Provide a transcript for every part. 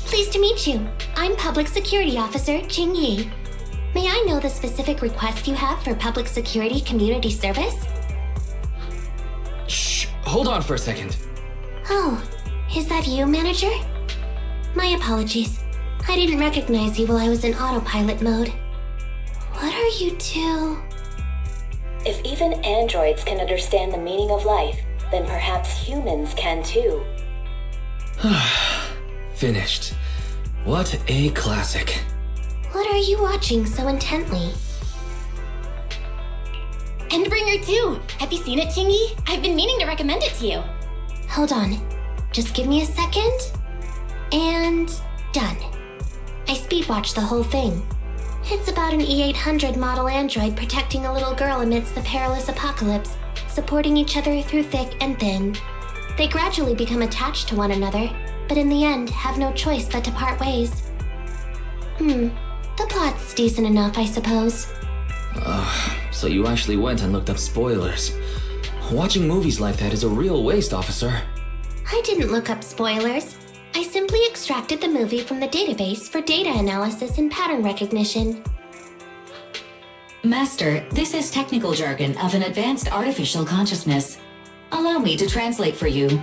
Pleased to meet you. I'm Public Security Officer Qingyi. May I know the specific request you have for public security community service? Shh, hold on for a second. Oh, is that you, Manager? My apologies. I didn't recognize you while I was in autopilot mode. What are you two? If even androids can understand the meaning of life, then perhaps humans can too. Finished. What a classic. What are you watching so intently? Endbringer 2! Have you seen it, Qingyi? I've been meaning to recommend it to you. Hold on. Just give me a second. And done. I speedwatched the whole thing. It's about an E800 model android protecting a little girl amidst the perilous apocalypse, supporting each other through thick and thin. They gradually become attached to one another, but in the end have no choice but to part ways. The plot's decent enough, I suppose. So you actually went and looked up spoilers. Watching movies like that is a real waste, officer. I didn't look up spoilers. I simply extracted the movie from the database for data analysis and pattern recognition. Master, this is technical jargon of an advanced artificial consciousness. Allow me to translate for you.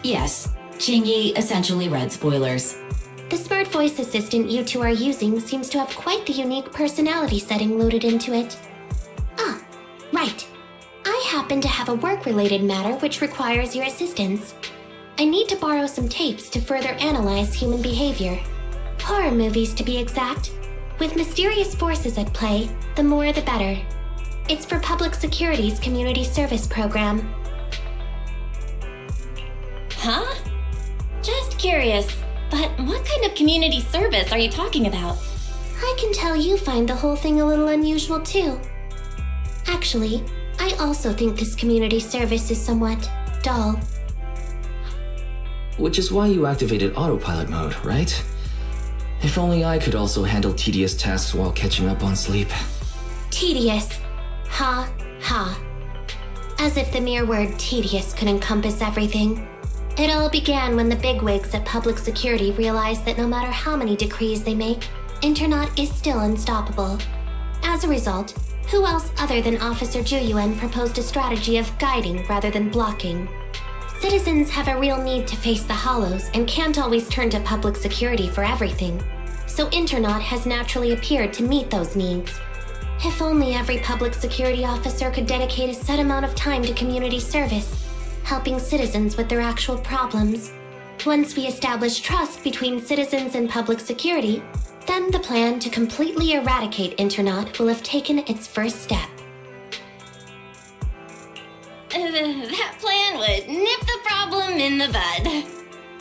Yes, Qingyi essentially read spoilers. The smart voice assistant you two are using seems to have quite the unique personality setting loaded into it. Ah, right. I happen to have a work-related matter which requires your assistance. I need to borrow some tapes to further analyze human behavior. Horror movies, to be exact. With mysterious forces at play, the more the better. It's for Public Security's community service program. Huh? Just curious, but what kind of community service are you talking about? I can tell you find the whole thing a little unusual too. Actually, I also think this community service is somewhat dull. Which is why you activated autopilot mode, right? If only I could also handle tedious tasks while catching up on sleep. Tedious. Ha, ha. As if the mere word tedious could encompass everything. It all began when the bigwigs at Public Security realized that no matter how many decrees they make, Internaut is still unstoppable. As a result, who else other than Officer Qingyi proposed a strategy of guiding rather than blocking? Citizens have a real need to face the hollows and can't always turn to Public Security for everything. So Internaut has naturally appeared to meet those needs. If only every Public Security officer could dedicate a set amount of time to community service, helping citizens with their actual problems. Once we establish trust between citizens and Public Security, then the plan to completely eradicate Internaut will have taken its first step. That plan would nip the problem in the bud.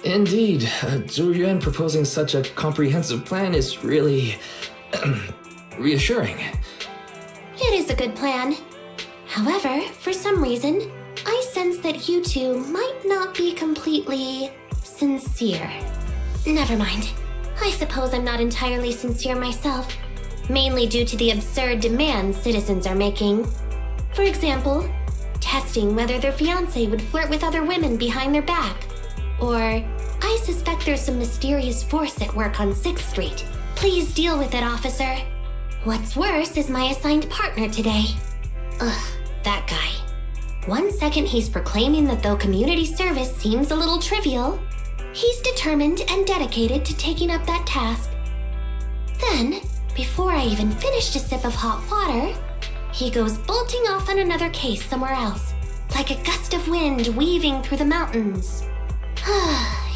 Indeed, Zhu Yuan proposing such a comprehensive plan is really reassuring. It is a good plan. However, for some reason, I sense that you two might not be completely sincere. Never mind. I suppose I'm not entirely sincere myself, mainly due to the absurd demands citizens are making. For example, testing whether their fiancé would flirt with other women behind their back. Or, I suspect there's some mysterious force at work on 6th Street. Please deal with it, officer. What's worse is my assigned partner today. Ugh, that guy. One second he's proclaiming that though community service seems a little trivial, he's determined and dedicated to taking up that task. Then, before I even finished a sip of hot water, he goes bolting off on another case somewhere else, like a gust of wind weaving through the mountains.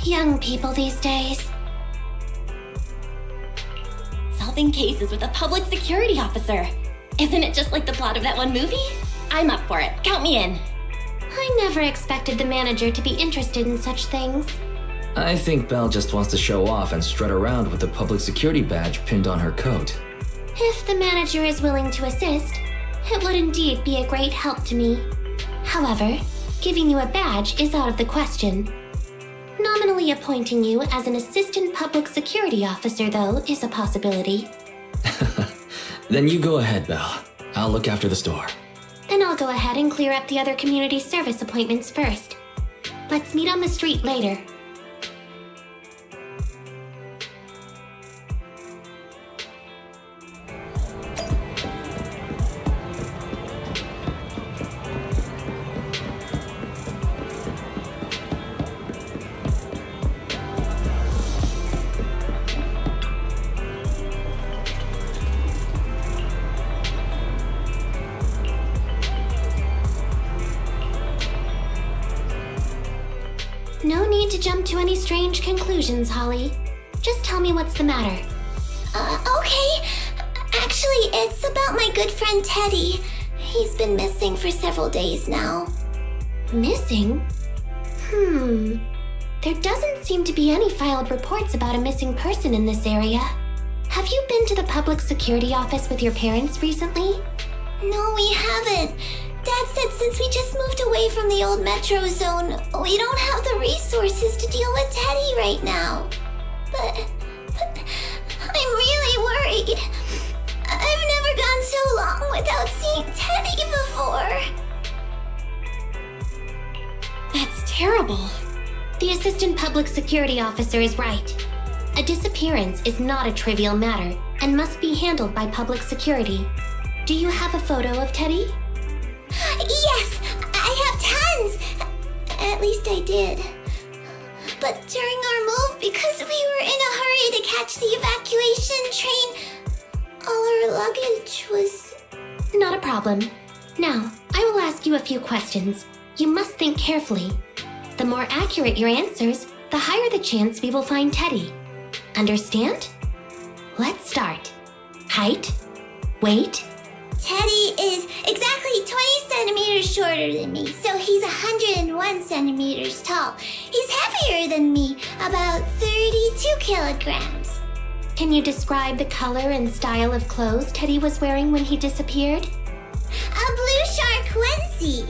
Young people these days. Solving cases with a public security officer. Isn't it just like the plot of that one movie? I'm up for it. Count me in. I never expected the manager to be interested in such things. I think Belle just wants to show off and strut around with the public security badge pinned on her coat. If the manager is willing to assist, it would indeed be a great help to me. However, giving you a badge is out of the question. Nominally appointing you as an assistant public security officer, though, is a possibility. Then you go ahead, Belle. I'll look after the store. Then I'll go ahead and clear up the other community service appointments first. Let's meet on the street later. to jump to any strange conclusions, Holly. Just tell me what's the matter. Okay. Actually, it's about my good friend Teddy. He's been missing for several days now. Missing? There doesn't seem to be any filed reports about a missing person in this area. Have you been to the public security office with your parents recently? No, we haven't. Dad said since we just moved away from the old metro zone, we don't have the resources to deal with Teddy right now. But I'm really worried. I've never gone so long without seeing Teddy before. That's terrible. The assistant public security officer is right. A disappearance is not a trivial matter and must be handled by public security. Do you have a photo of Teddy? Yes, I have tons. At least I did. But during our move, because we were in a hurry to catch the evacuation train, all our luggage was... Not a problem. Now, I will ask you a few questions. You must think carefully. The more accurate your answers, the higher the chance we will find Teddy. Understand? Let's start. Height? Weight? Teddy is exactly 20 centimeters shorter than me, so he's 101 centimeters tall. He's heavier than me, about 32 kilograms. Can you describe the color and style of clothes Teddy was wearing when he disappeared? A blue shark onesie.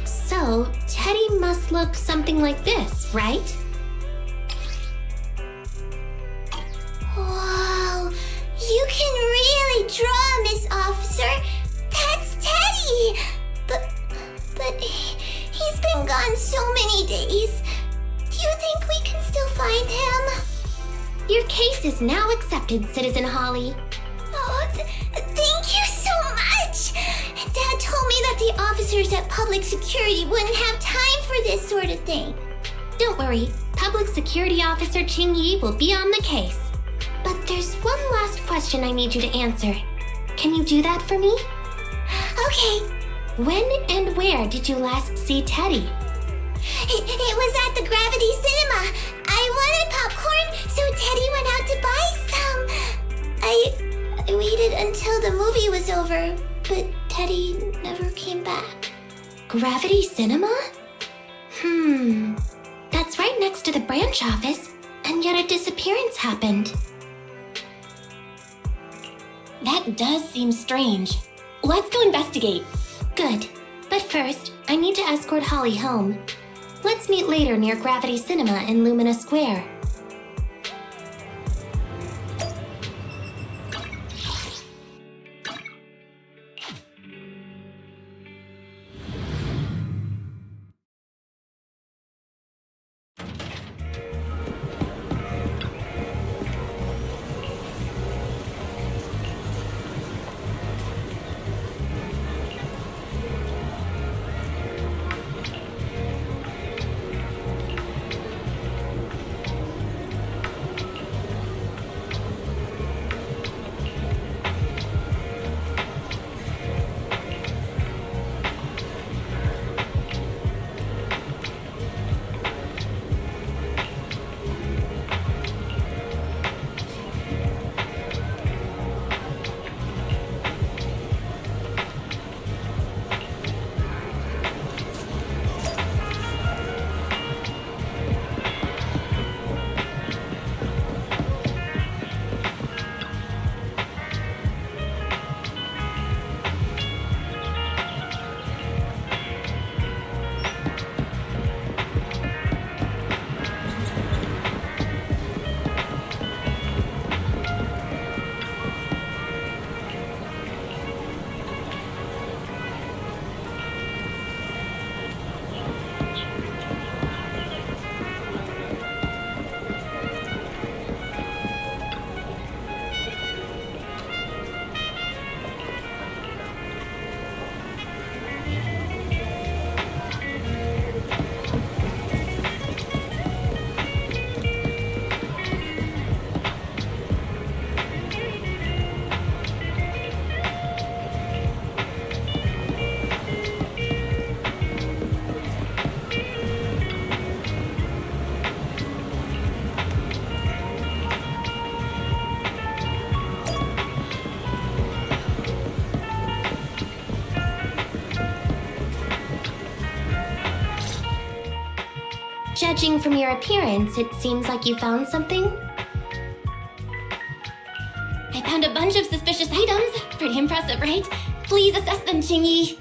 So, Teddy must look something like this, right? Whoa, you can really draw, Miss Officer. That's Teddy. But he's been gone so many days. Do you think we can still find him? Your case is now accepted, Citizen Holly. Oh, thank you so much. Dad told me that the officers at public security wouldn't have time for this sort of thing. Don't worry, Public Security Officer Qingyi will be on the case. But there's one last question I need you to answer. Can you do that for me? Okay. When and where did you last see Teddy? It was at the Gravity Cinema. I wanted popcorn, so Teddy went out to buy some. I waited until the movie was over, but Teddy never came back. Gravity Cinema? That's right next to the branch office, and yet a disappearance happened. That does seem strange. Let's go investigate. Good. But first, I need to escort Holly home. Let's meet later near Gravity Cinema in Lumina Square. Judging from your appearance, it seems like you found something. I found a bunch of suspicious items. Pretty impressive, right? Please assess them, Qingyi.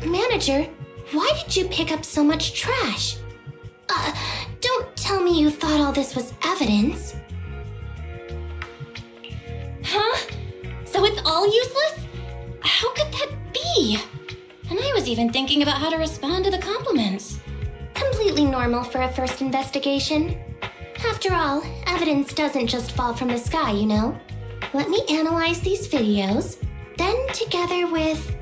Manager, why did you pick up so much trash? Don't tell me you thought all this was evidence. Huh? So it's all useless? How could that be? And I was even thinking about how to respond to the compliments. Completely normal for a first investigation. After all, evidence doesn't just fall from the sky, you know. Let me analyze these videos, then together with...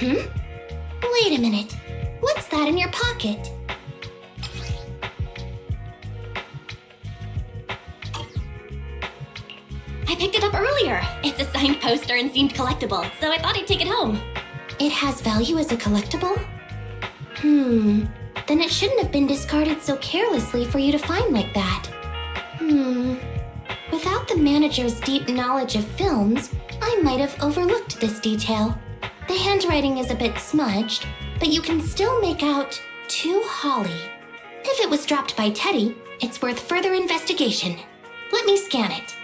Wait a minute. What's that in your pocket? I picked it up earlier. It's a signed poster and seemed collectible, so I thought I'd take it home. It has value as a collectible? Then it shouldn't have been discarded so carelessly for you to find like that. Without the manager's deep knowledge of films, I might have overlooked this detail. The handwriting is a bit smudged, but you can still make out "To Holly." If it was dropped by Teddy, it's worth further investigation. Let me scan it.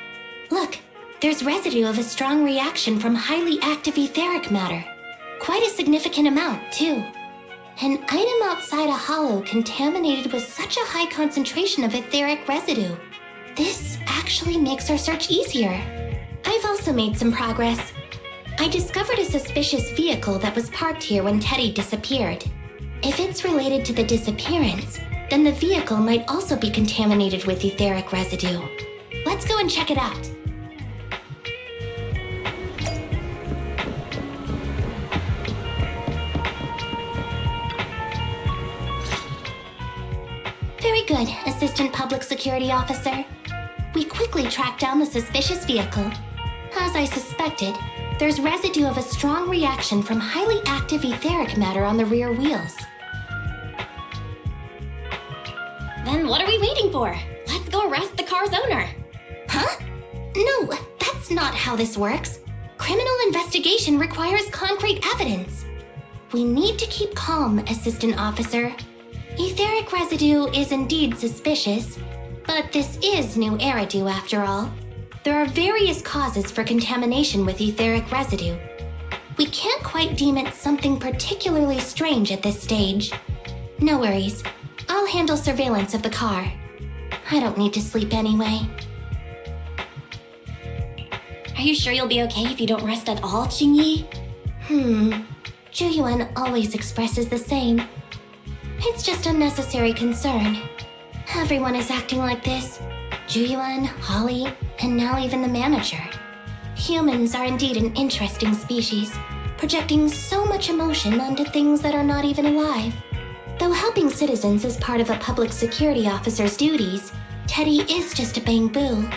Look, there's residue of a strong reaction from highly active etheric matter. Quite a significant amount, too. An item outside a hollow contaminated with such a high concentration of etheric residue. This actually makes our search easier. I've also made some progress. I discovered a suspicious vehicle that was parked here when Teddy disappeared. If it's related to the disappearance, then the vehicle might also be contaminated with etheric residue. Let's go and check it out. Very good, Assistant Public Security Officer. We quickly tracked down the suspicious vehicle. As I suspected, there's residue of a strong reaction from highly active etheric matter on the rear wheels. Then what are we waiting for? Let's go arrest the car's owner. Huh? No, that's not how this works. Criminal investigation requires concrete evidence. We need to keep calm, Assistant Officer. Etheric residue is indeed suspicious, but this is new Eridu after all. There are various causes for contamination with etheric residue. We can't quite deem it something particularly strange at this stage. No worries. I'll handle surveillance of the car. I don't need to sleep anyway. Are you sure you'll be okay if you don't rest at all, Qingyi? Zhuyuan always expresses the same. It's just unnecessary concern. Everyone is acting like this. Zhuyuan, Holly, and now even the manager. Humans are indeed an interesting species, projecting so much emotion onto things that are not even alive. Though helping citizens is part of a public security officer's duties, Teddy is just a Bangboo.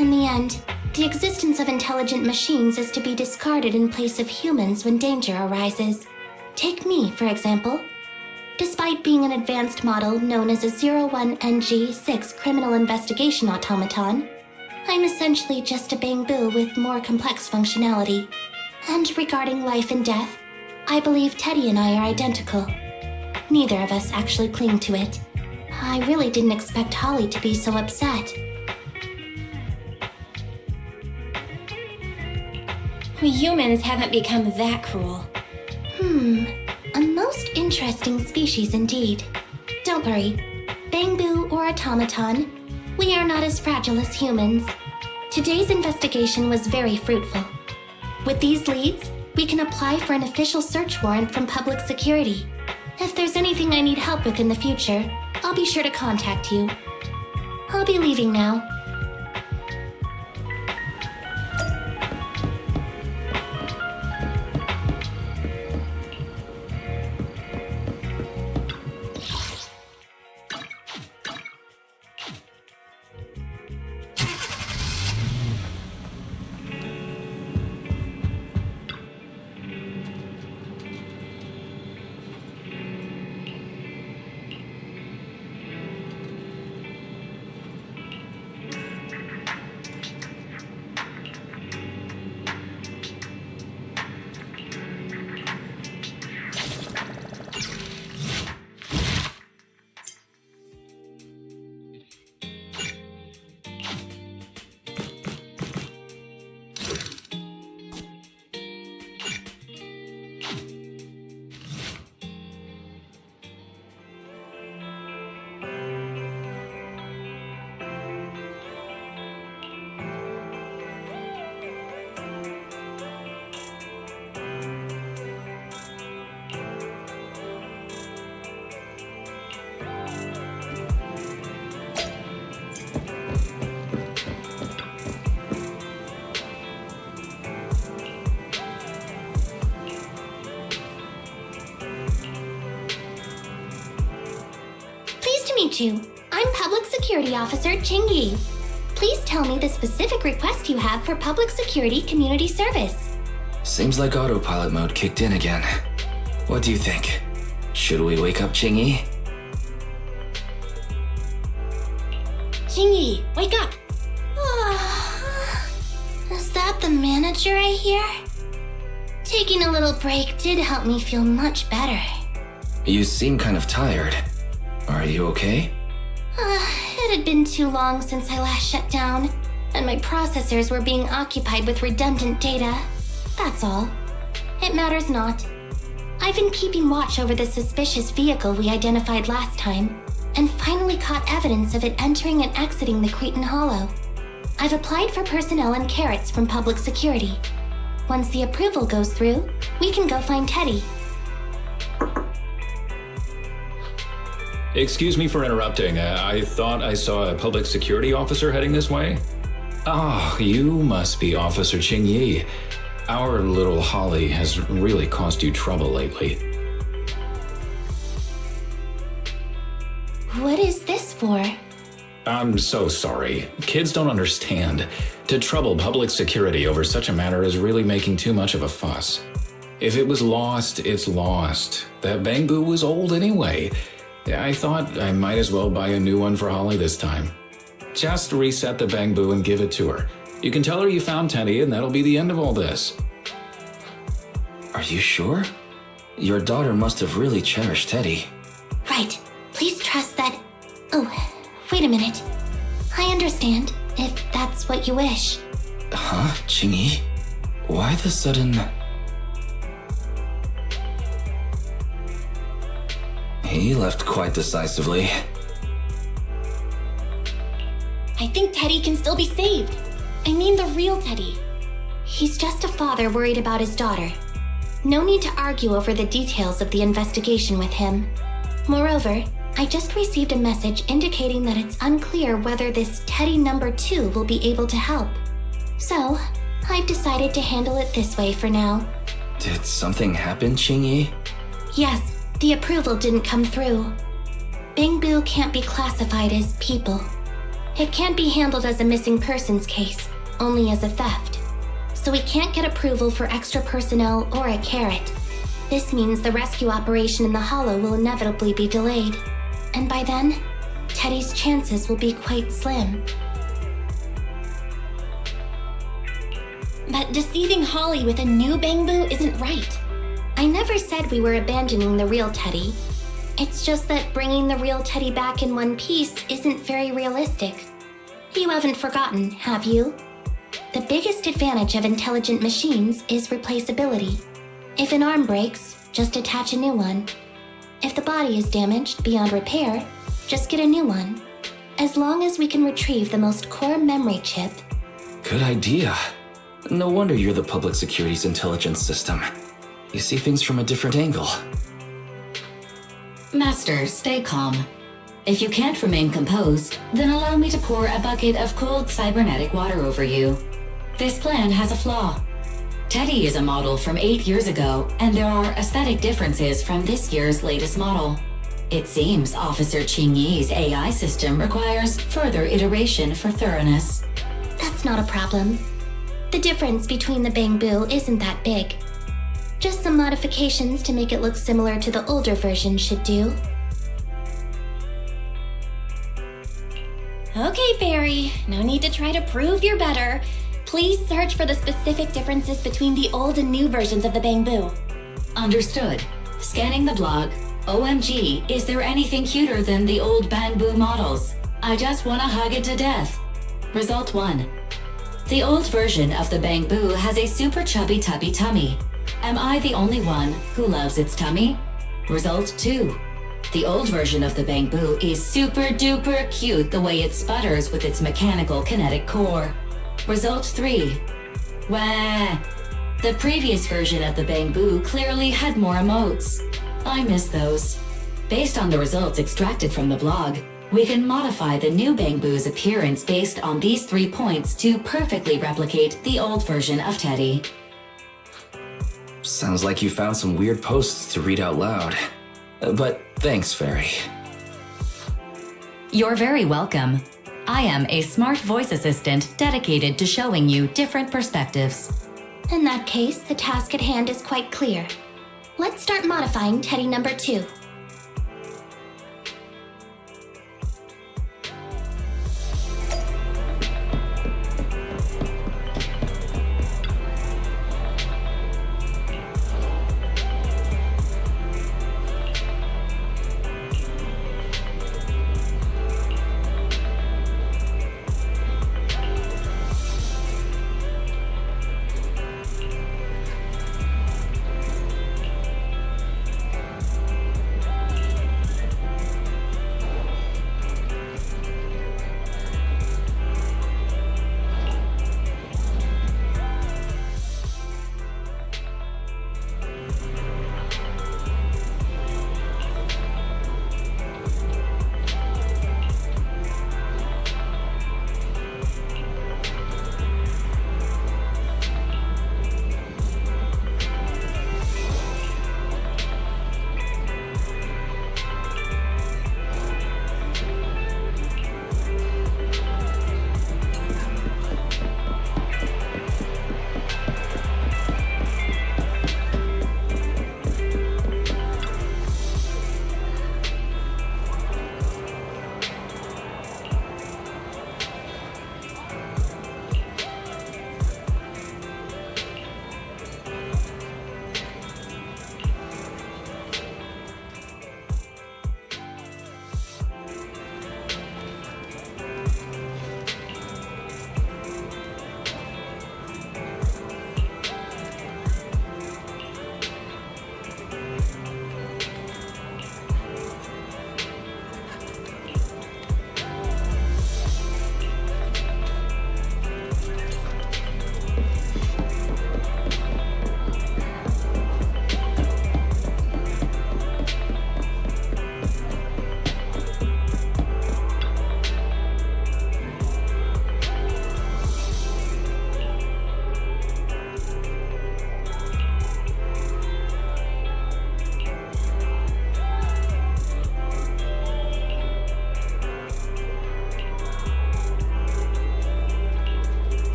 In the end, the existence of intelligent machines is to be discarded in place of humans when danger arises. Take me, for example. Despite being an advanced model known as a 01NG6 criminal investigation automaton, I'm essentially just a Bangboo with more complex functionality. And regarding life and death, I believe Teddy and I are identical. Neither of us actually cling to it. I really didn't expect Holly to be so upset. We humans haven't become that cruel. A most interesting species indeed. Don't worry, Bangboo or automaton, we are not as fragile as humans. Today's investigation was very fruitful. With these leads, we can apply for an official search warrant from public security. If there's anything I need help with in the future, I'll be sure to contact you. I'll be leaving now. meet you. I'm Public Security Officer Qingyi. Please tell me the specific request you have for public security community service. Seems like autopilot mode kicked in again. What do you think? Should we wake up Qingyi? Qingyi, wake up! Is that the manager I hear? Taking a little break did help me feel much better. You seem kind of tired. Are you okay? It had been too long since I last shut down, and my processors were being occupied with redundant data. That's all. It matters not. I've been keeping watch over the suspicious vehicle we identified last time, and finally caught evidence of it entering and exiting the Cretan Hollow. I've applied for personnel and carrots from public security. Once the approval goes through, we can go find Teddy. Excuse me for interrupting. I thought I saw a public security officer heading this way. Ah, you must be Officer Qingyi. Our little Holly has really caused you trouble lately. What is this for? I'm so sorry. Kids don't understand. To trouble public security over such a matter is really making too much of a fuss. If it was lost, it's lost. That Bangboo was old anyway. I thought I might as well buy a new one for Holly this time. Just reset the Bangboo and give it to her. You can tell her you found Teddy and that'll be the end of all this. Are you sure? Your daughter must have really cherished Teddy. Right. Please trust that... Oh, wait a minute. I understand, if that's what you wish. Huh, Qingyi? Why the sudden... He left quite decisively. I think Teddy can still be saved. I mean the real Teddy. He's just a father worried about his daughter. No need to argue over the details of the investigation with him. Moreover, I just received a message indicating that it's unclear whether this Teddy number 2 will be able to help. So, I've decided to handle it this way for now. Did something happen, Qingyi? Yes, the approval didn't come through. Bangboo can't be classified as people. It can't be handled as a missing persons case, only as a theft. So we can't get approval for extra personnel or a carrot. This means the rescue operation in the Hollow will inevitably be delayed. And by then, Teddy's chances will be quite slim. But deceiving Holly with a new Bangboo isn't right. I never said we were abandoning the real Teddy. It's just that bringing the real Teddy back in one piece isn't very realistic. You haven't forgotten, have you? The biggest advantage of intelligent machines is replaceability. If an arm breaks, just attach a new one. If the body is damaged beyond repair, just get a new one. As long as we can retrieve the most core memory chip. Good idea. No wonder you're the public security's intelligence system. You see things from a different angle. Master, stay calm. If you can't remain composed, then allow me to pour a bucket of cold cybernetic water over you. This plan has a flaw. Teddy is a model from 8 years ago, and there are aesthetic differences from this year's latest model. It seems Officer Qingyi's AI system requires further iteration for thoroughness. That's not a problem. The difference between the Bangboo isn't that big. Just some modifications to make it look similar to the older version should do. Okay, Fairy, no need to try to prove you're better. Please search for the specific differences between the old and new versions of the Bangboo. Understood. Scanning the blog. OMG, is there anything cuter than the old Bangboo models? I just wanna hug it to death. Result 1. The old version of the Bangboo has a super chubby tubby tummy. Am I the only one who loves its tummy? Result 2. The old version of the Bangboo is super duper cute the way it sputters with its mechanical kinetic core. Result 3. Wah! The previous version of the Bangboo clearly had more emotes. I miss those. Based on the results extracted from the blog, we can modify the new Bangboo's appearance based on these 3 points to perfectly replicate the old version of Teddy. Sounds like you found some weird posts to read out loud. But thanks, Fairy. You're very welcome. I am a smart voice assistant dedicated to showing you different perspectives. In that case, the task at hand is quite clear. Let's start modifying Teddy number 2.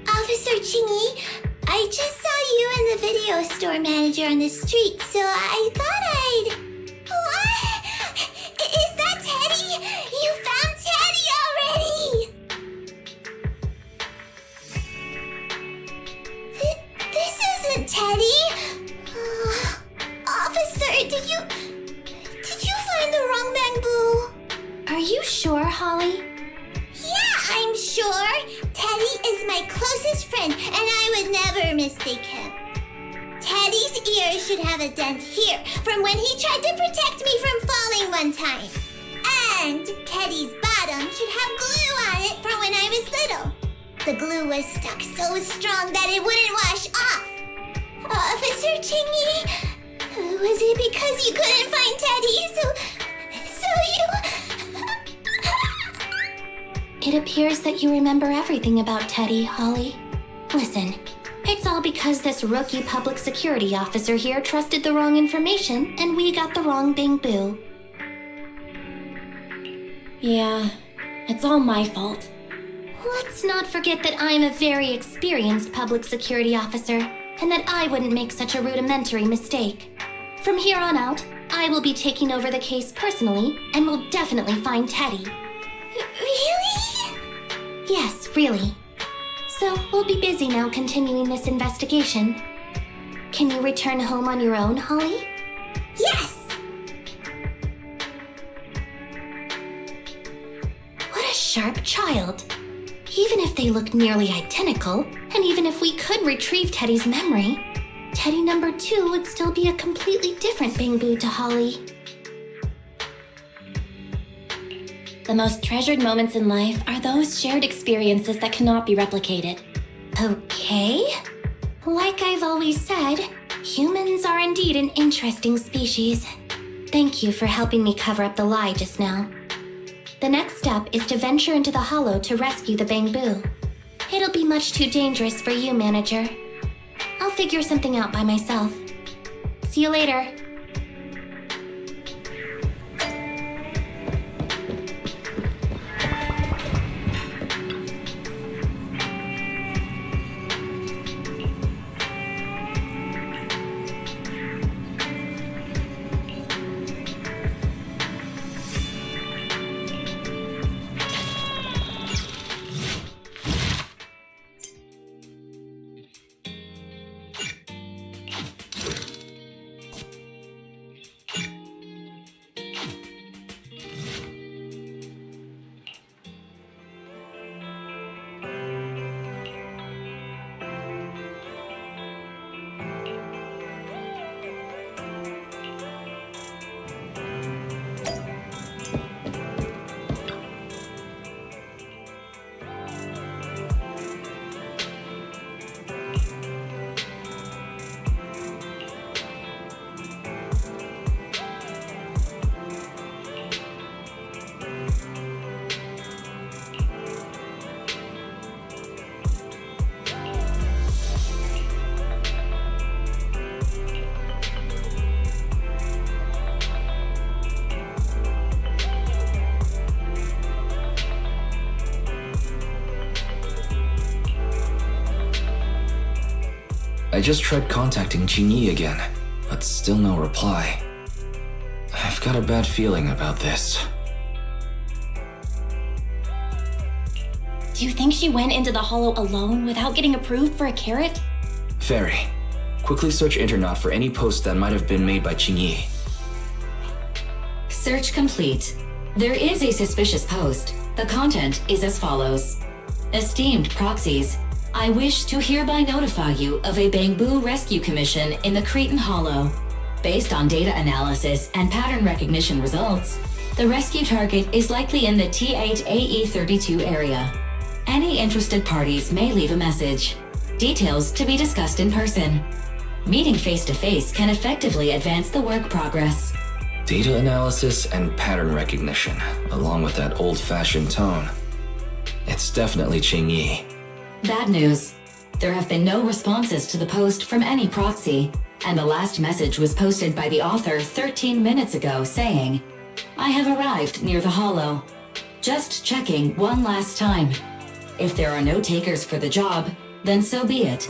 Officer Qingyi, I just saw you and the video store manager on the street, so I thought I'd... What? Is that Teddy? You found Teddy already! This isn't Teddy! Officer, did you find the wrong Bangboo? Are you sure, Holly? Yeah, I'm sure. Teddy is my closest friend, and I would never mistake him. Teddy's ear should have a dent here from when he tried to protect me from falling one time. And Teddy's bottom should have glue on it from when I was little. The glue was stuck so strong that it wouldn't wash off. Officer Qingyi, was it because you couldn't find Teddy, so you... It appears that you remember everything about Teddy, Holly. Listen, it's all because this rookie public security officer here trusted the wrong information and we got the wrong Bangboo. Yeah, it's all my fault. Let's not forget that I'm a very experienced public security officer and that I wouldn't make such a rudimentary mistake. From here on out, I will be taking over the case personally and will definitely find Teddy. Really? Yes, really. So, we'll be busy now continuing this investigation. Can you return home on your own, Holly? Yes! What a sharp child. Even if they look nearly identical, and even if we could retrieve Teddy's memory, Teddy number 2 would still be a completely different Bangboo to Holly. The most treasured moments in life are those shared experiences that cannot be replicated. Okay. Like I've always said, humans are indeed an interesting species. Thank you for helping me cover up the lie just now. The next step is to venture into the hollow to rescue the Bangboo. It'll be much too dangerous for you, Manager. I'll figure something out by myself. See you later. I just tried contacting Qingyi again, but still no reply. I've got a bad feeling about this. Do you think she went into the hollow alone without getting approved for a carrot? Fairy, quickly search Internet for any post that might have been made by Qingyi. Search complete. There is a suspicious post. The content is as follows. Esteemed proxies, I wish to hereby notify you of a Bangboo rescue commission in the Cretan Hollow. Based on data analysis and pattern recognition results, the rescue target is likely in the T8AE32 area. Any interested parties may leave a message. Details to be discussed in person. Meeting face-to-face can effectively advance the work progress. Data analysis and pattern recognition, along with that old-fashioned tone. It's definitely Qingyi. Bad news. There have been no responses to the post from any proxy, and the last message was posted by the author 13 minutes ago saying, I have arrived near the hollow. Just checking one last time. If there are no takers for the job, then so be it.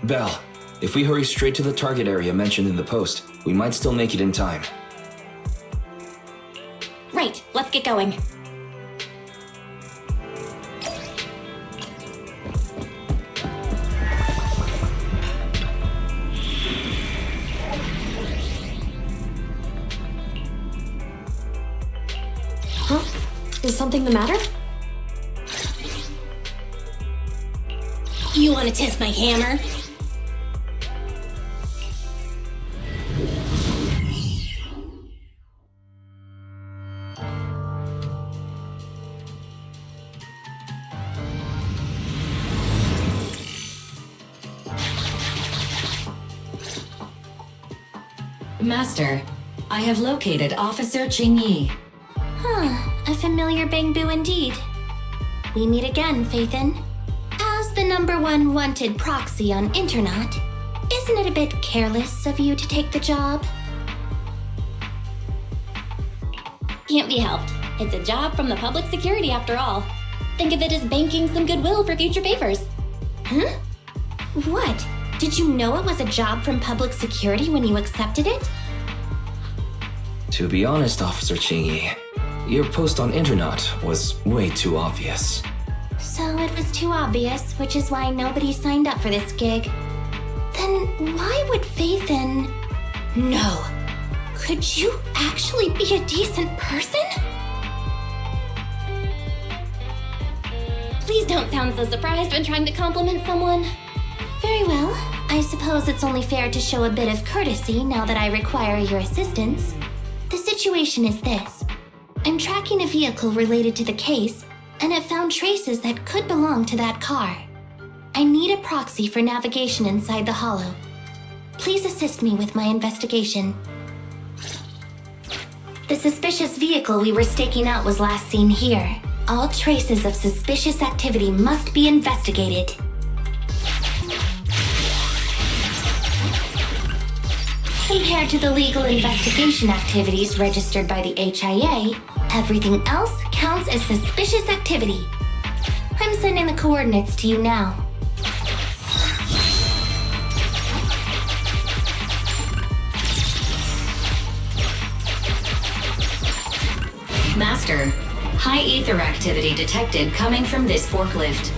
Belle, if we hurry straight to the target area mentioned in the post, we might still make it in time. Right, let's get going. Huh? Is something the matter? You want to test my hammer? Master, I have located Officer Qingyi. A familiar Bangboo indeed. We meet again, Faithin. As the #1 wanted proxy on Internet, isn't it a bit careless of you to take the job? Can't be helped. It's a job from the public security after all. Think of it as banking some goodwill for future papers. Huh? What? Did you know it was a job from public security when you accepted it? To be honest, Officer Qingyi, your post on Internet was way too obvious. So it was too obvious, which is why nobody signed up for this gig. Then why would Faith in... No. Could you actually be a decent person? Please don't sound so surprised when trying to compliment someone. Very well. I suppose it's only fair to show a bit of courtesy now that I require your assistance. The situation is this. I'm tracking a vehicle related to the case, and have found traces that could belong to that car. I need a proxy for navigation inside the hollow. Please assist me with my investigation. The suspicious vehicle we were staking out was last seen here. All traces of suspicious activity must be investigated. Compared to the legal investigation activities registered by the HIA, everything else counts as suspicious activity. I'm sending the coordinates to you now. Master, high ether activity detected coming from this forklift.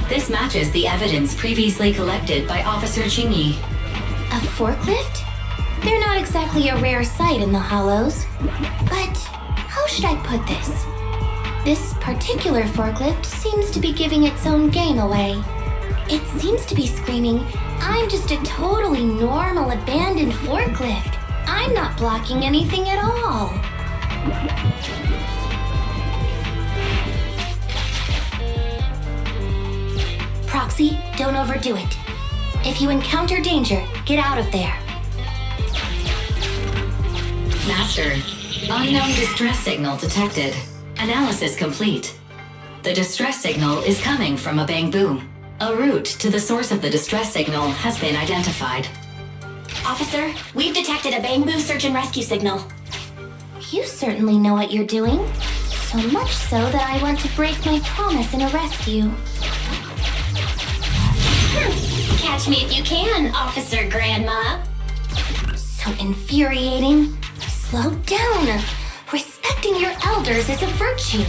This matches the evidence previously collected by Officer Qingyi. A forklift? They're not exactly a rare sight in the Hollows. But how should I put this? This particular forklift seems to be giving its own game away. It seems to be screaming, "I'm just a totally normal abandoned forklift. I'm not blocking anything at all." Proxy, don't overdo it. If you encounter danger, get out of there. Master, unknown distress signal detected. Analysis complete. The distress signal is coming from a Bangboo. A route to the source of the distress signal has been identified. Officer, we've detected a Bangboo search and rescue signal. You certainly know what you're doing. So much so that I want to break my promise and arrest you. Catch me if you can, Officer Grandma. So infuriating. Slow down. Respecting your elders is a virtue.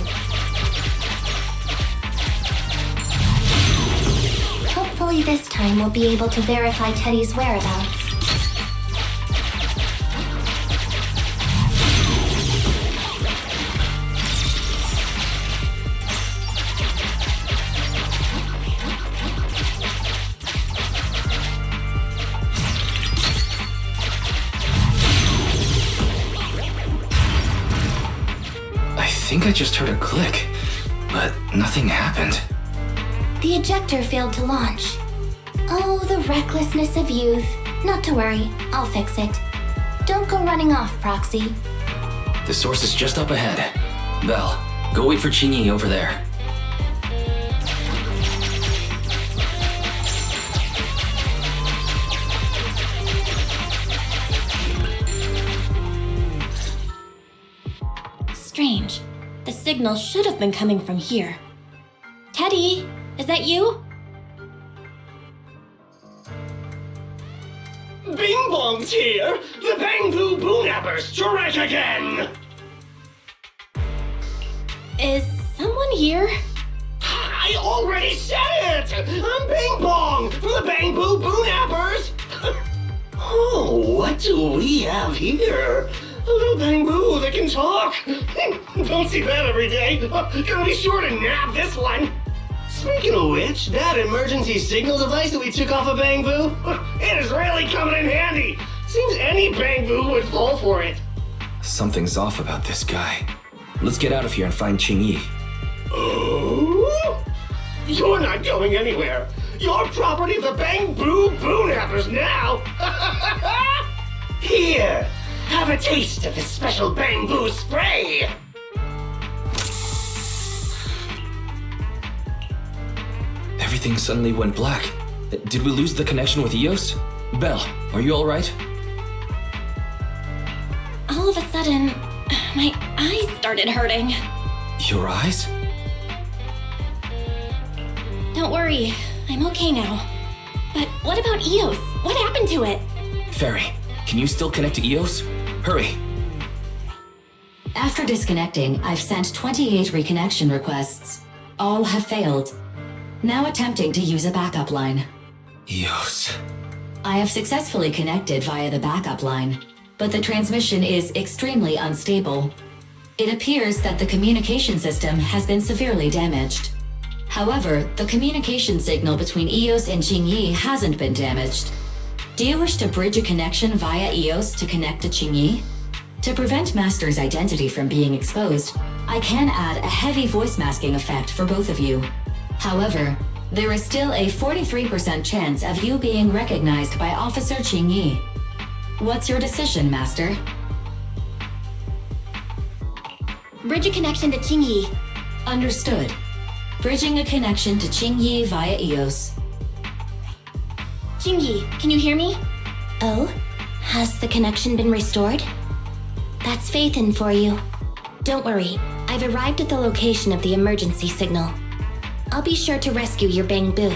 Hopefully this time we'll be able to verify Teddy's whereabouts. I think I just heard a click, but nothing happened. The ejector failed to launch. Oh, the recklessness of youth. Not to worry, I'll fix it. Don't go running off, Proxy. The source is just up ahead. Belle, go wait for Qingyi over there. Strange. The signal should have been coming from here. Teddy, is that you? Bing Bong's here! The Bangboo Boonappers strike again! Is someone here? I already said it! I'm Bing Bong from the Bangboo Boonappers! Oh, what do we have here? A little Bangboo that can talk! Don't see that every day! Gonna be sure to nab this one! Speaking of which, that emergency signal device that we took off of Bangboo, it is really coming in handy! Seems any Bangboo would fall for it. Something's off about this guy. Let's get out of here and find Qingyi. Oh? You're not going anywhere. You're property of the Bangboo Boonappers now. Here, have a taste of this special Bangboo spray. Everything suddenly went black. Did we lose the connection with Eos? Belle, are you alright? All of a sudden, my eyes started hurting. Your eyes? Don't worry, I'm okay now. But what about Eos? What happened to it? Fairy, can you still connect to Eos? Hurry! After disconnecting, I've sent 28 reconnection requests. all have failed. Now attempting to use a backup line. EOS. I have successfully connected via the backup line, but the transmission is extremely unstable. It appears that the communication system has been severely damaged. However, the communication signal between EOS and Qingyi hasn't been damaged. Do you wish to bridge a connection via EOS to connect to Qingyi? To prevent Master's identity from being exposed, I can add a heavy voice masking effect for both of you. However, there is still a 43% chance of you being recognized by Officer Qingyi. What's your decision, Master? Bridge a connection to Qingyi. Understood. Bridging a connection to Qingyi via EOS. Qingyi, can you hear me? Oh? Has the connection been restored? That's Faithin for you. Don't worry, I've arrived at the location of the emergency signal. I'll be sure to rescue your Bangboo.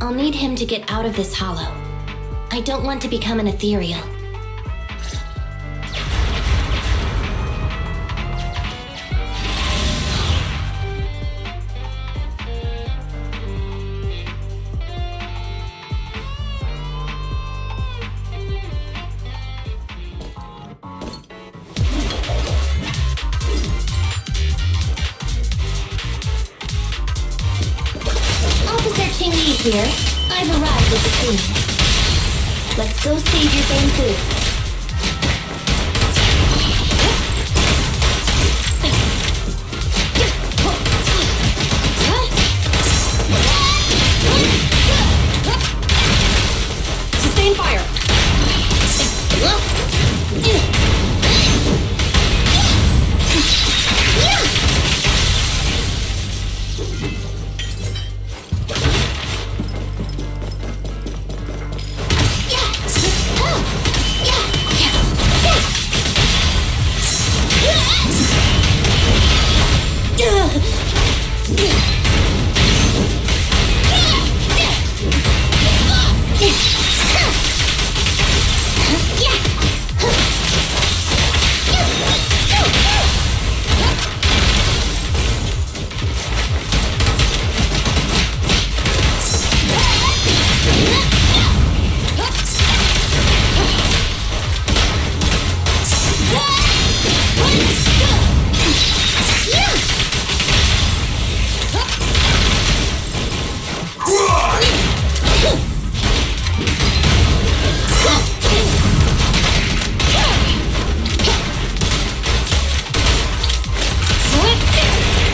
I'll need him to get out of this hollow. I don't want to become an ethereal. Officer Qingyi here. I've arrived at the scene. Let's go save your Bangboo. Sustain fire!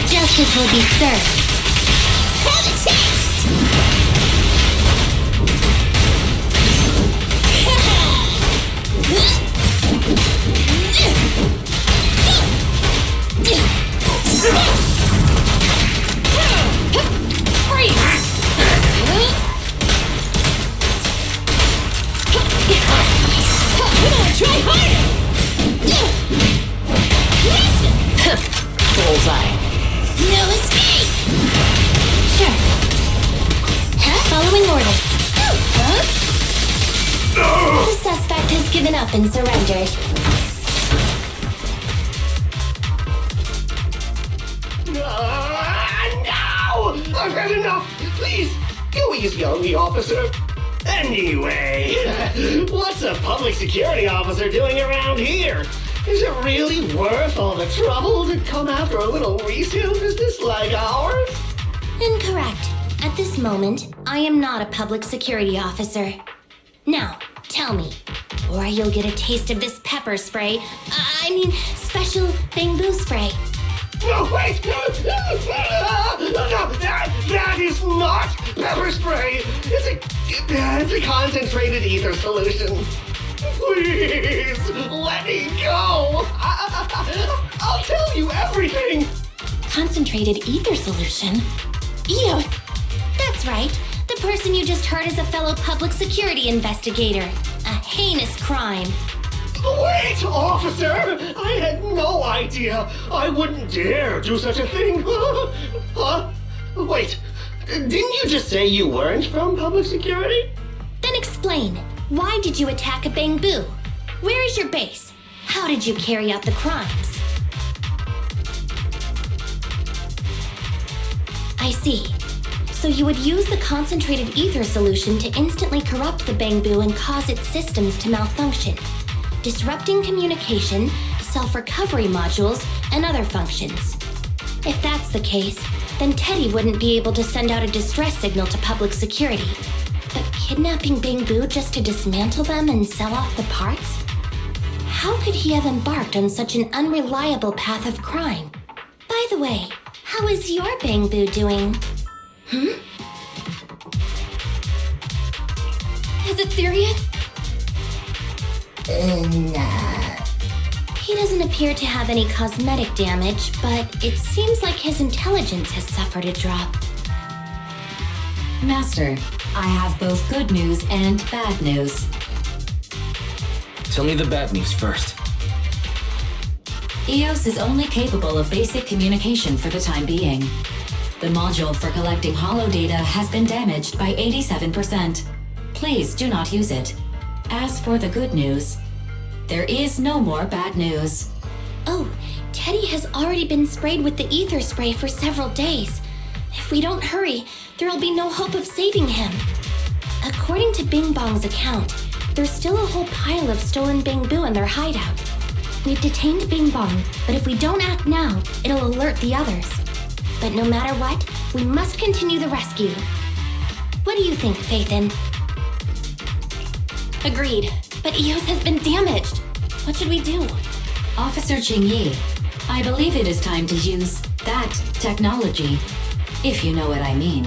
Justice will be served. Have a taste! Try harder! Bullseye. No escape! Sure. Following orders. The suspect has given up and surrendered. No! I've had enough! Please, go easy on me, officer. Anyway, what's a public security officer doing around here? Is it really worth all the trouble to come after a little resale business like ours? Incorrect. At this moment, I am not a public security officer. Now, tell me, or you'll get a taste of this pepper spray. Special Bangboo spray. No, wait! No, that is not pepper spray! It's a concentrated ether solution. Please, let me go! I'll tell you everything! Concentrated ether solution? EOS! That's right. The person you just heard is a fellow public security investigator. A heinous crime. Wait, officer! I had no idea! I wouldn't dare do such a thing! Huh? Wait, didn't you just say you weren't from public security? Then explain. Why did you attack a Bangboo? Where is your base? How did you carry out the crimes? I see. So you would use the concentrated ether solution to instantly corrupt the Bangboo and cause its systems to malfunction, disrupting communication, self-recovery modules, and other functions. If that's the case, then Teddy wouldn't be able to send out a distress signal to public security. But kidnapping Bangboo just to dismantle them and sell off the parts? How could he have embarked on such an unreliable path of crime? By the way, how is your Bangboo doing? Is it serious? He doesn't appear to have any cosmetic damage, but it seems like his intelligence has suffered a drop. Master, I have both good news and bad news. Tell me the bad news first. EOS is only capable of basic communication for the time being. The module for collecting holo data has been damaged by 87%. Please do not use it. As for the good news, there is no more bad news. Oh, Teddy has already been sprayed with the ether spray for several days. If we don't hurry, there'll be no hope of saving him. According to Bing Bong's account, there's still a whole pile of stolen Bangboo in their hideout. We've detained Bing Bong, but if we don't act now, it'll alert the others. But no matter what, we must continue the rescue. What do you think, Faithin? Agreed. But EOS has been damaged. What should we do? Officer Qingyi, I believe it is time to use that technology, if you know what I mean.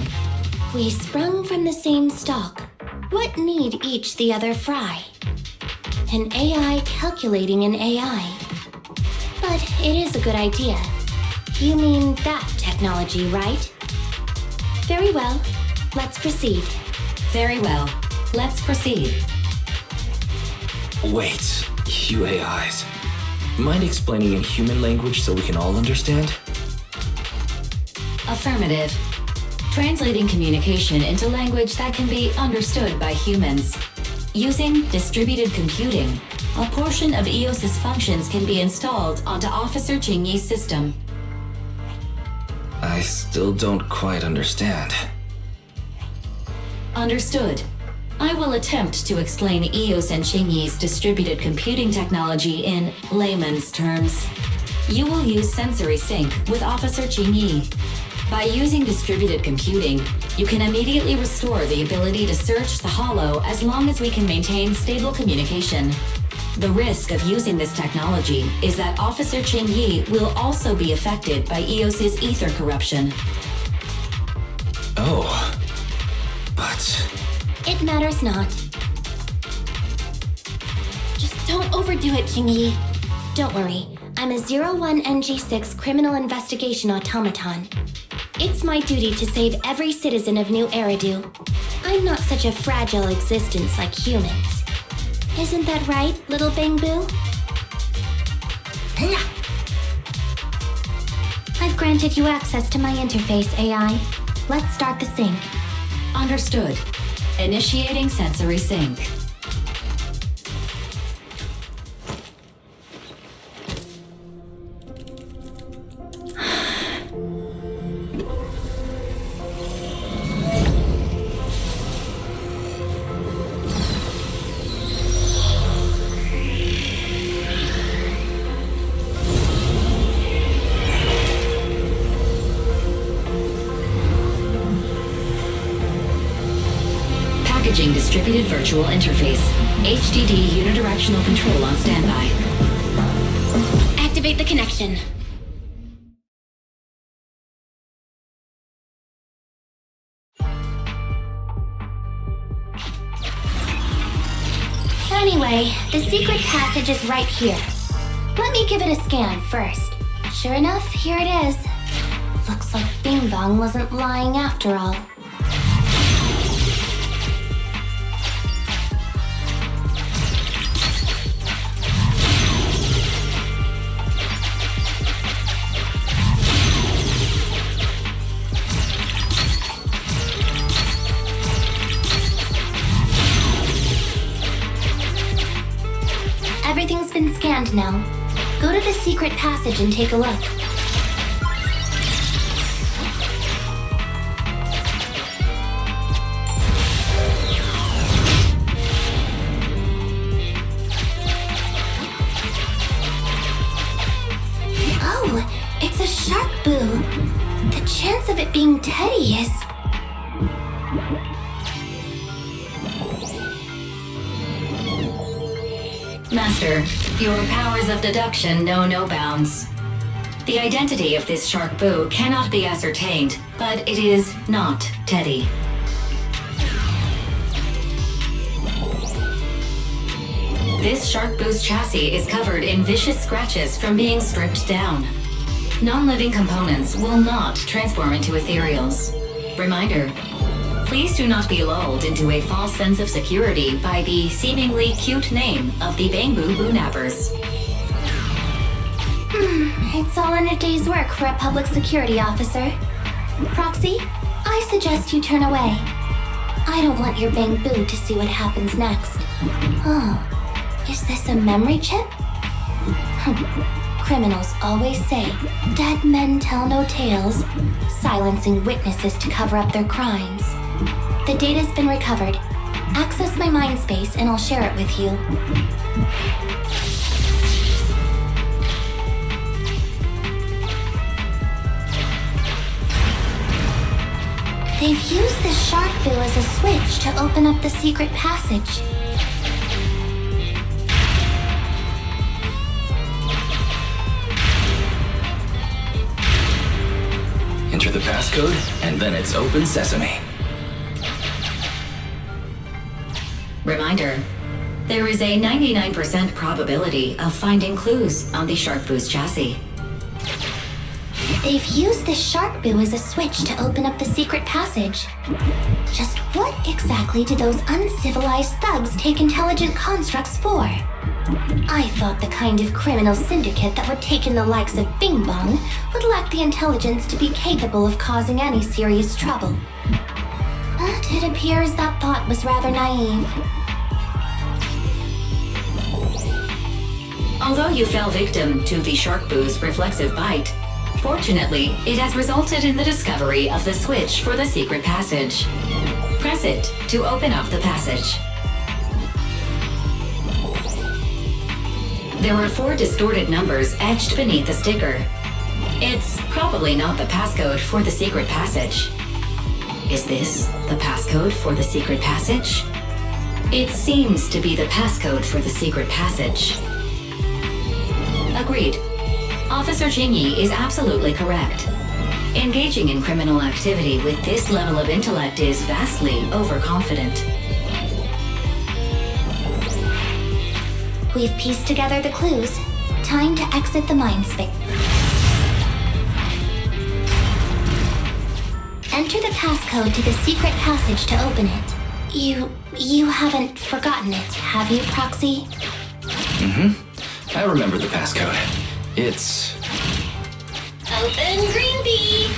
We sprung from the same stalk. What need each the other fry? An AI calculating an AI. But it is a good idea. You mean that technology, right? Very well. Let's proceed. Very well. Let's proceed. Wait, you AIs. Mind explaining in human language so we can all understand? Affirmative. Translating communication into language that can be understood by humans. Using distributed computing, a portion of EOS's functions can be installed onto Officer Qingyi's system. I still don't quite understand. Understood. I will attempt to explain EOS and Qingyi's distributed computing technology in layman's terms. You will use sensory sync with Officer Qingyi. By using distributed computing, you can immediately restore the ability to search the holo as long as we can maintain stable communication. The risk of using this technology is that Officer Qingyi will also be affected by EOS's ether corruption. Oh, but... It matters not. Just don't overdo it, Qingyi. Don't worry. I'm a 01NG6 criminal investigation automaton. It's my duty to save every citizen of New Eridu. I'm not such a fragile existence like humans. Isn't that right, little Bangboo? I've granted you access to my interface, AI. Let's start the sync. Understood. Initiating sensory sync. Distributed virtual interface. HDD unidirectional control on standby. Activate the connection. Anyway, the secret passage is right here. Let me give it a scan first. Sure enough, here it is. Looks like Bing Bong wasn't lying after all. Everything's been scanned now. Go to the secret passage and take a look. shark boo. The chance of it being Teddy is... Master, your powers of deduction know no bounds. The identity of this shark boo cannot be ascertained, but it is not Teddy. This shark boo's chassis is covered in vicious scratches from being stripped down. Non-living components will not transform into ethereals. Reminder, please do not be lulled into a false sense of security by the seemingly cute name of the Bangboo Boonappers. It's all in a day's work for a public security officer. Proxy, I suggest you turn away. I don't want your Bangboo to see what happens next. Oh, is this a memory chip? Criminals always say, dead men tell no tales, silencing witnesses to cover up their crimes. The data's been recovered. Access my mind space and I'll share it with you. They've used this shark boo as a switch to open up the secret passage. Enter the passcode, and then it's open sesame. Reminder, there is a 99% probability of finding clues on the shark boo's chassis. They've used this shark boo as a switch to open up the secret passage. Just what exactly did those uncivilized thugs take intelligent constructs for? I thought the kind of criminal syndicate that would take in the likes of Bing Bong would lack the intelligence to be capable of causing any serious trouble. But it appears that thought was rather naive. Although you fell victim to the shark boo's reflexive bite, fortunately, it has resulted in the discovery of the switch for the secret passage. Press it to open up the passage. There are 4 distorted numbers etched beneath the sticker. It's probably not the passcode for the secret passage. Is this the passcode for the secret passage? It seems to be the passcode for the secret passage. Agreed. Officer Qingyi is absolutely correct. Engaging in criminal activity with this level of intellect is vastly overconfident. We've pieced together the clues. Time to exit the mind space. Enter the passcode to the secret passage to open it. You haven't forgotten it, have you, Proxy? I remember the passcode. It's... Open green bee!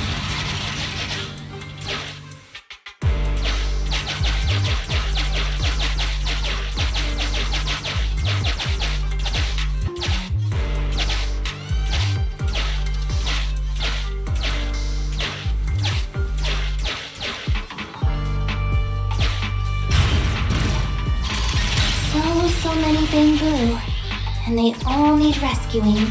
So many Bangboo, and they all need rescuing.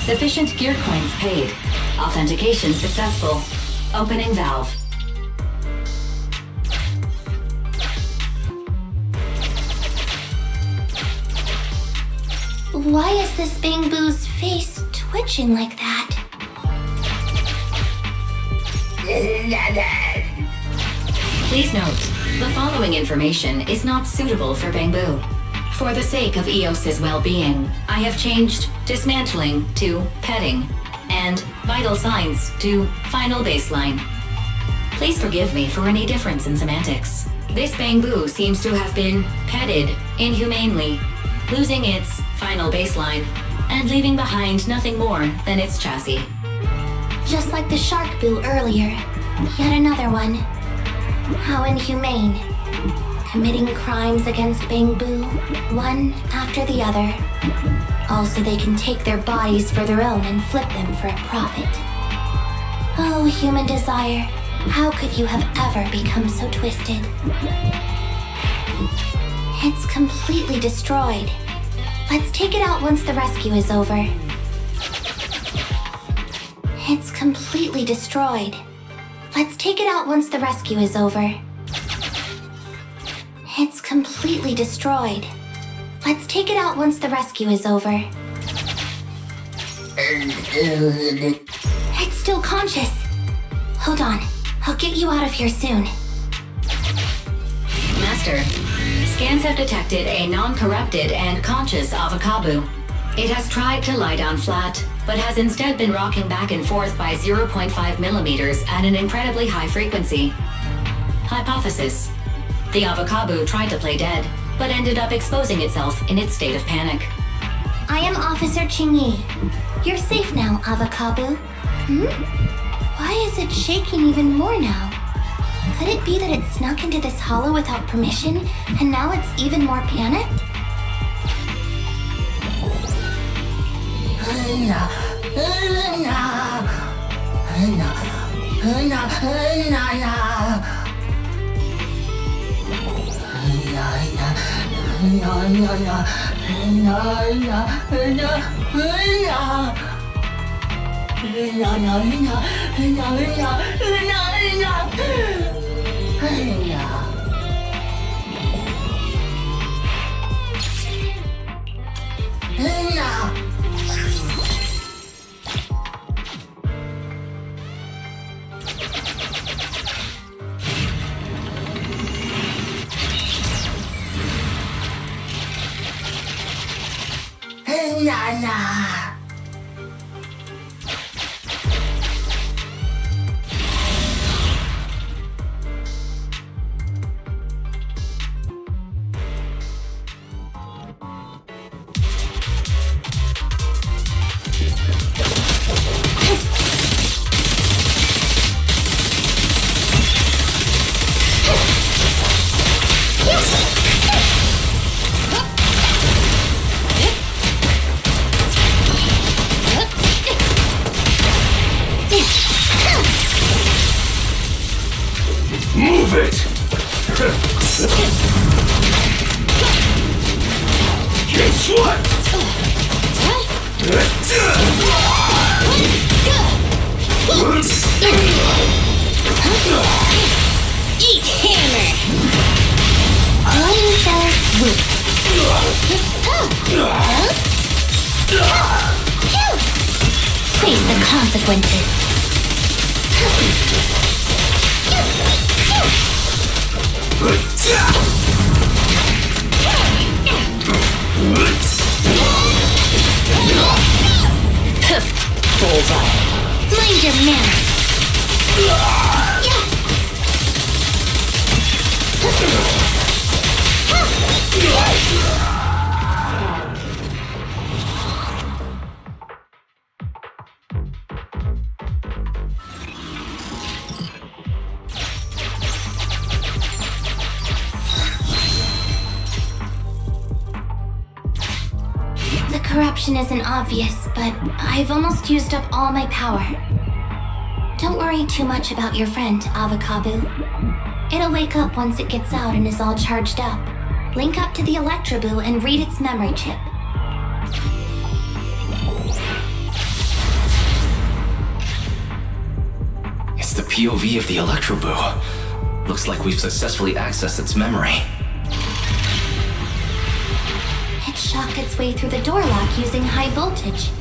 Sufficient gear coins paid. Authentication successful. Opening valve. Why is this Bangboo's face twitching like that? Please note, the following information is not suitable for Bangboo. For the sake of Eos's well-being, I have changed dismantling to petting, and vital signs to final baseline. Please forgive me for any difference in semantics. This Bangboo seems to have been petted inhumanely, losing its final baseline, and leaving behind nothing more than its chassis. Just like the shark boo earlier. Yet another one. How inhumane. Committing crimes against Bangboo, one after the other. Also, they can take their bodies for their own and flip them for a profit. Oh, human desire, how could you have ever become so twisted? It's completely destroyed. Let's take it out once the rescue is over. It's completely destroyed. Let's take it out once the rescue is over. It's completely destroyed. Let's take it out once the rescue is over. It's still conscious. Hold on. I'll get you out of here soon. Master, scans have detected a non-corrupted and conscious OwO. It has tried to lie down flat, but has instead been rocking back and forth by 0.5 millimeters at an incredibly high frequency. Hypothesis: the OwO tried to play dead, but ended up exposing itself in its state of panic. I am Officer Qingyi. You're safe now, OwO. Why is it shaking even more now? Could it be that it snuck into this hollow without permission, and now it's even more panicked? Move it! Guess what? Eat hammer! One fell swoop. Face the consequences. Bullseye. Mind your manners. The corruption isn't obvious, but I've almost used up all my power. Don't worry too much about your friend, OwO. It'll wake up once it gets out and is all charged up. Link up to the Electroboo and read its memory chip. It's the POV of the Electroboo. Looks like we've successfully accessed its memory. It shock its way through the door lock using high voltage.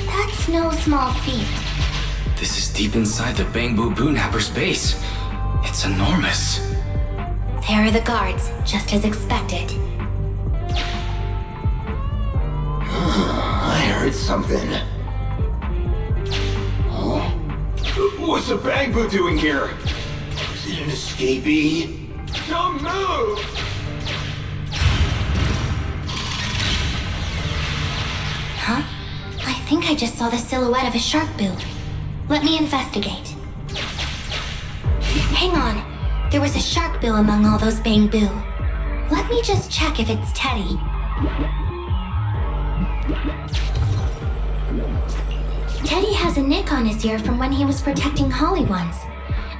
That's no small feat. This is deep inside the Bangboo Boonapper's base. It's enormous. There are the guards, just as expected. I heard something. Huh? What's the Bangboo doing here? Is it an escapee? Don't move! Huh? I think I just saw the silhouette of a shark boo. Let me investigate. Hang on. There was a shark boo among all those Bangboo. Let me just check if it's Teddy. Teddy has a nick on his ear from when he was protecting Holly once.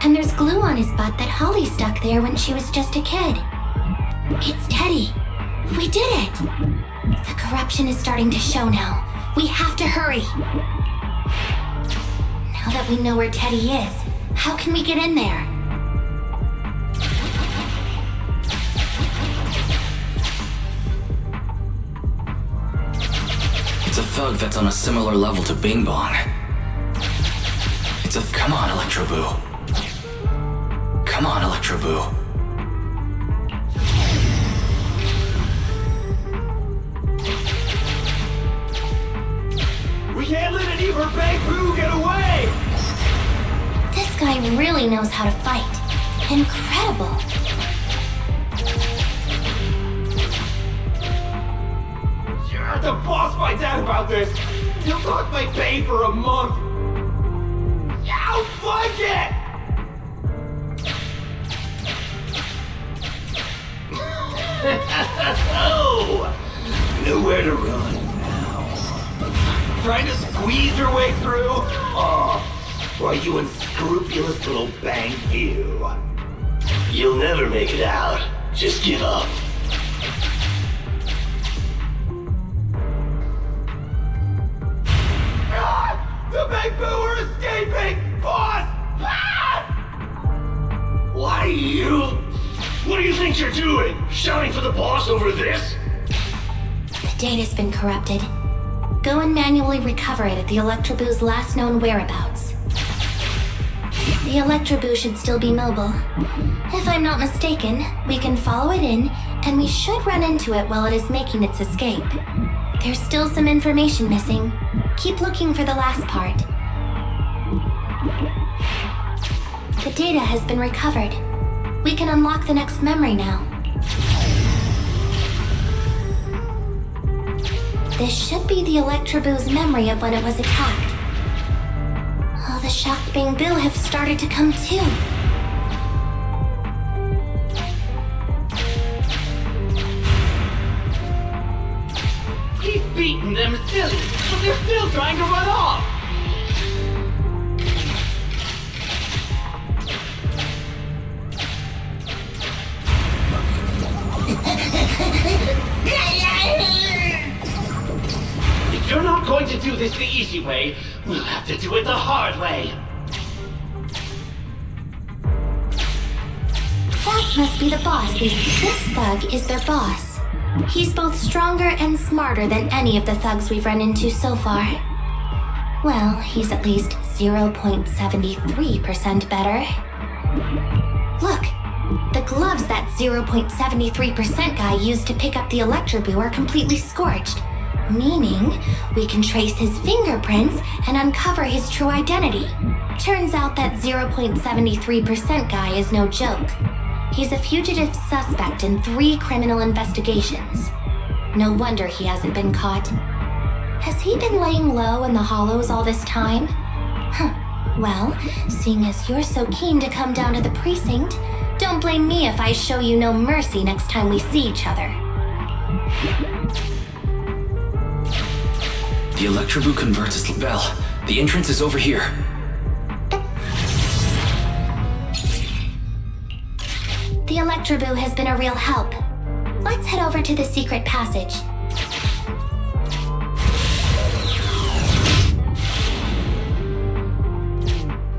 And there's glue on his butt that Holly stuck there when she was just a kid. It's Teddy. We did it! The corruption is starting to show now. We have to hurry. Now that we know where Teddy is, how can we get in there? It's a thug that's on a similar level to Bing Bong. Come on, Electro Boo. Come on, Electro Boo. We can't let any of our Bangboo get away! This guy really knows how to fight. Incredible. If the boss finds out about this, he'll talk my pay for a month. I'll fudge it! Oh, nowhere to run now. Trying to squeeze your way through? Oh, why, you unscrupulous little Bangboo. You'll never make it out. Just give up. The Bangboo are escaping! Boss! Ah! Why you? What do you think you're doing? Shouting for the boss over this? The data's been corrupted. Go and manually recover it at the Electroboo's last known whereabouts. The Electroboo should still be mobile. If I'm not mistaken, we can follow it in, and we should run into it while it is making its escape. There's still some information missing. Keep looking for the last part. The data has been recovered. We can unlock the next memory now. This should be the Electroboo's memory of when it was attacked. Oh, the shocked Bangboo have started to come too. He's beaten them silly, but they're still trying to run off! If you're not going to do this the easy way, we'll have to do it the hard way. That must be the boss. This thug is their boss. He's both stronger and smarter than any of the thugs we've run into so far. Well, he's at least 0.73% better. Look, the gloves that 0.73% guy used to pick up the Electroboo are completely scorched, meaning we can trace his fingerprints and uncover his true identity. Turns out that 0.73% guy is no joke. He's a fugitive suspect in 3 criminal investigations. No wonder he hasn't been caught. Has he been laying low in the hollows all this time? Huh. Well, seeing as you're so keen to come down to the precinct, don't blame me if I show you no mercy next time we see each other. The Electroboo converts its bell. The entrance is over here. The Electroboo has been a real help. Let's head over to the secret passage.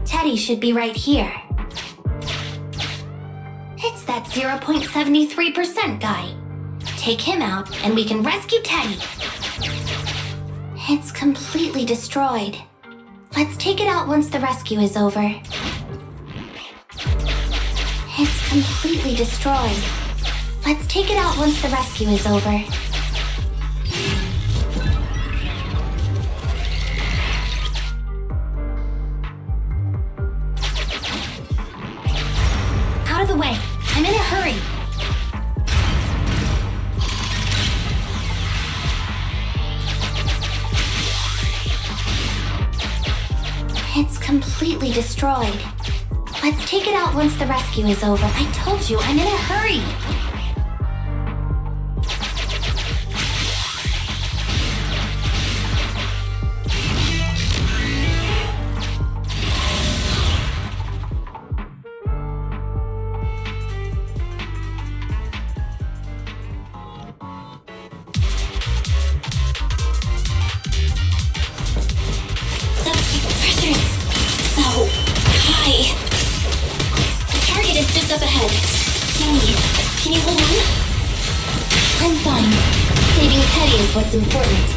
Teddy should be right here. It's that 0.73% guy. take him out, and we can rescue Teddy. It's completely destroyed. Let's take it out once the rescue is over. It's completely destroyed. Let's take it out once the rescue is over. Out of the way. I'm in a hurry. It's completely destroyed. Let's take it out once the rescue is over. I told you, I'm in a hurry. Just up ahead. Qingyi, can you hold on? I'm fine. Saving Teddy is what's important.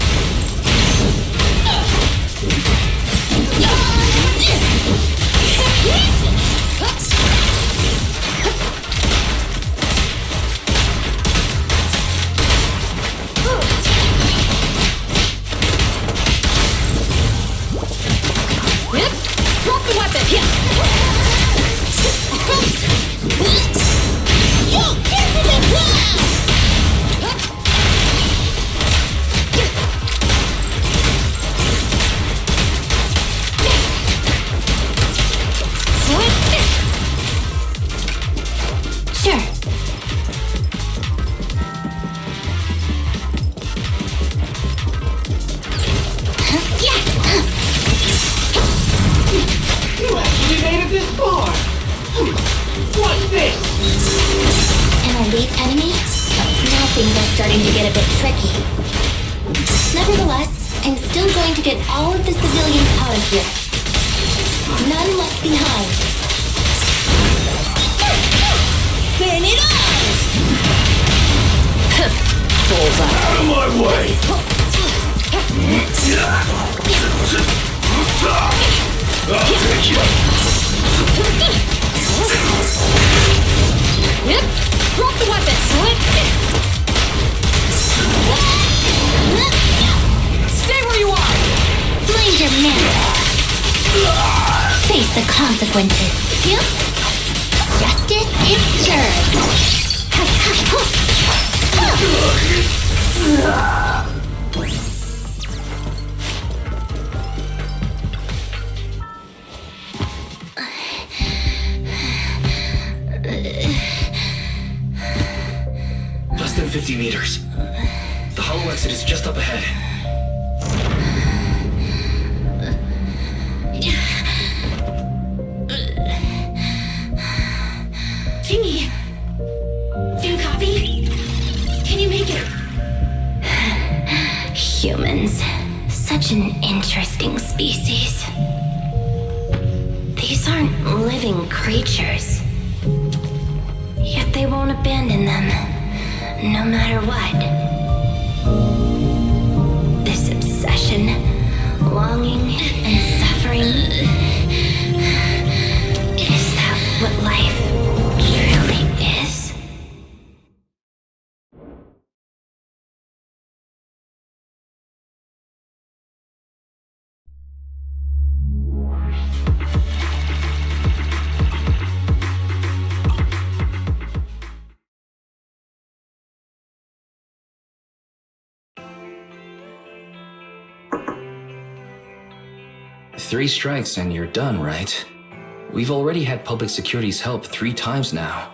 Drop the weapon! Sure. You actually made it this far! What's this? An elite enemy? Now things are starting to get a bit tricky. Nevertheless, I'm still going to get all of the civilians out of here. None left behind. Burn it all! Out of my way! I'll take you! Drop the weapon! Stay where you are! Mind your manners. Face the consequences. Justice is served. Less than 50 meters. The hollow exit is just up ahead. Qingyi! Do you copy? Can you make it? Humans. Such an interesting species. These aren't living creatures. Yet they won't abandon them, no matter what. This obsession, longing, and suffering. Is that what life truly is? Three strikes and you're done, right? We've already had public security's help 3 times now.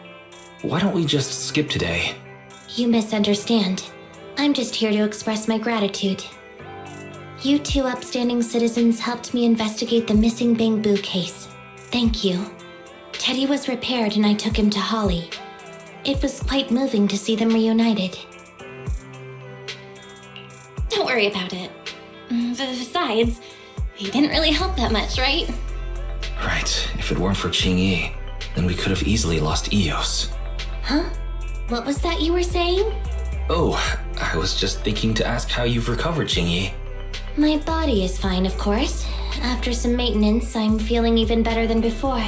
Why don't we just skip today? You misunderstand. I'm just here to express my gratitude. You 2 upstanding citizens helped me investigate the missing Bangboo case. Thank you. Teddy was repaired and I took him to Holly. It was quite moving to see them reunited. Don't worry about it. Besides, he didn't really help that much, right? Right, if it weren't for Qingyi, then we could have easily lost Eos. Huh? What was that you were saying? Oh, I was just thinking to ask how you've recovered, Qingyi. My body is fine, of course. After some maintenance, I'm feeling even better than before.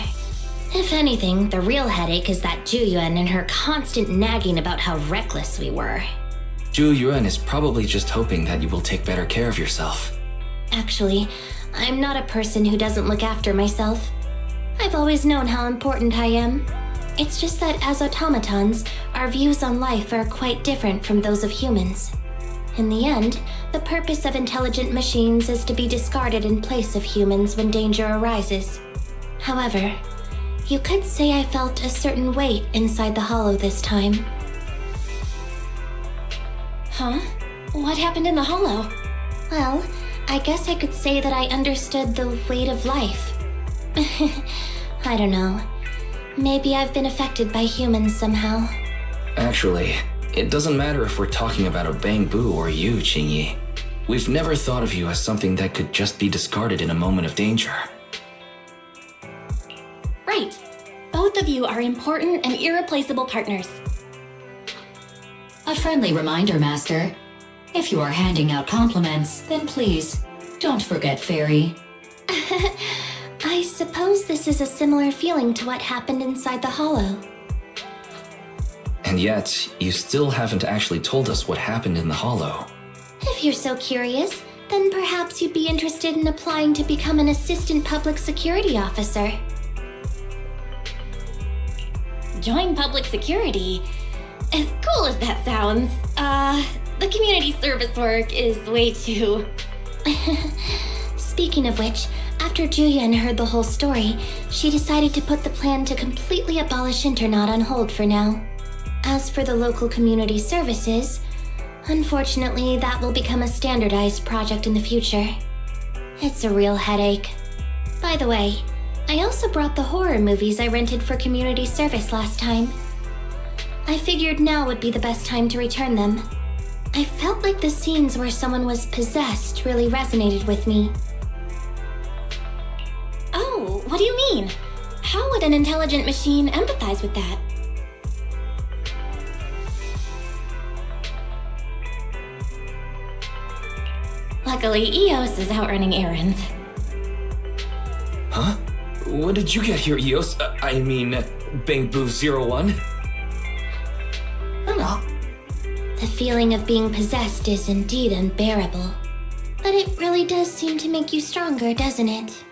If anything, the real headache is that Juyuan and her constant nagging about how reckless we were. Juyuan is probably just hoping that you will take better care of yourself. Actually, I'm not a person who doesn't look after myself. I've always known how important I am. It's just that as automatons, our views on life are quite different from those of humans. In the end, the purpose of intelligent machines is to be discarded in place of humans when danger arises. However, you could say I felt a certain weight inside the hollow this time. Huh? What happened in the hollow? Well, I guess I could say that I understood the weight of life. I don't know. Maybe I've been affected by humans somehow. Actually, it doesn't matter if we're talking about a Bangboo or you, Qingyi. We've never thought of you as something that could just be discarded in a moment of danger. Right. Both of you are important and irreplaceable partners. A friendly reminder, Master. If you are handing out compliments, then please, don't forget Fairy. I suppose this is a similar feeling to what happened inside the hollow. And yet, you still haven't actually told us what happened in the hollow. If you're so curious, then perhaps you'd be interested in applying to become an assistant public security officer. Join public security? As cool as that sounds, the community service work is way too... Speaking of which, after Juyuan heard the whole story, she decided to put the plan to completely abolish Internaut on hold for now. As for the local community services, unfortunately that will become a standardized project in the future. It's a real headache. By the way, I also brought the horror movies I rented for community service last time. I figured now would be the best time to return them. I felt like the scenes where someone was possessed really resonated with me. Oh, what do you mean? How would an intelligent machine empathize with that? Luckily, EOS is out running errands. Huh? When did you get here, EOS? Bangboo 01? The feeling of being possessed is indeed unbearable. But it really does seem to make you stronger, doesn't it?